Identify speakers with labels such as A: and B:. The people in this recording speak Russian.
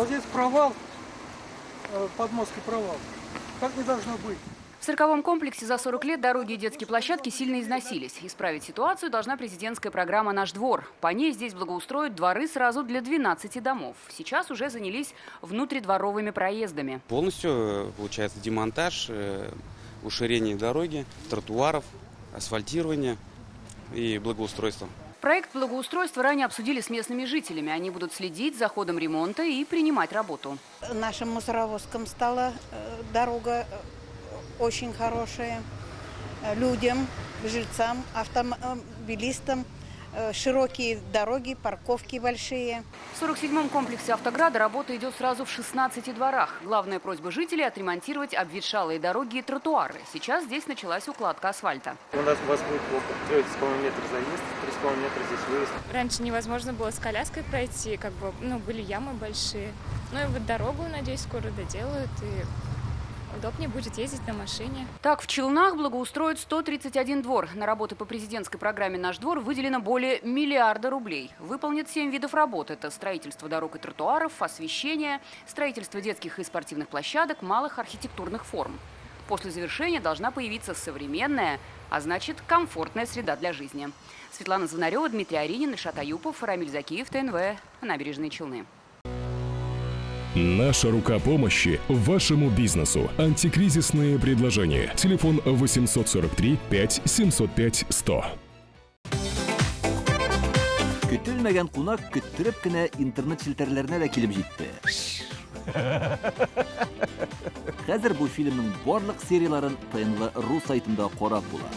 A: Вот здесь провал, подмостный провал. Так не должно быть.
B: В цирковом комплексе за 40 лет дороги и детские площадки сильно износились. Исправить ситуацию должна президентская программа «Наш двор». По ней здесь благоустроят дворы сразу для 12 домов. Сейчас уже занялись внутридворовыми проездами.
C: Полностью получается демонтаж, уширение дороги, тротуаров, асфальтирование и благоустройство.
B: Проект благоустройства ранее обсудили с местными жителями. Они будут следить за ходом ремонта и принимать работу.
D: Нашим мусоровозкам стала дорога очень хорошая. Людям, жильцам, автомобилистам. Широкие дороги, парковки большие.
B: В 47-м комплексе «Автограда» работа идет сразу в 16 дворах. Главная просьба жителей – отремонтировать обветшалые дороги и тротуары. Сейчас здесь началась укладка асфальта.
E: У вас будет плохо. 3,5 метра заезд, 3,5 метра здесь выезд.
F: Раньше невозможно было с коляской пройти, были ямы большие. Ну и вот дорогу, надеюсь, скоро доделают и удобнее будет ездить на машине.
B: Так, в Челнах благоустроят 131 двор. На работы по президентской программе «Наш двор» выделено более миллиарда рублей. Выполнят 7 видов работ. Это строительство дорог и тротуаров, освещение, строительство детских и спортивных площадок, малых архитектурных форм. После завершения должна появиться современная, а значит комфортная среда для жизни. Светлана Звонарева, Дмитрий Аринин, Ильшат Аюпов, Рамиль Закиев, ТНВ, Набережные Челны.
G: Наша рука помощи вашему бизнесу. Антикризисные предложения. Телефон 843 5 705 100.
H: Көтелмәгән кунак көттөреп кенә интернет челтәрләренә дә килеп җитте. Хәзер бу фильмның барлык серияларын ТНВ.ру сайтында карап була.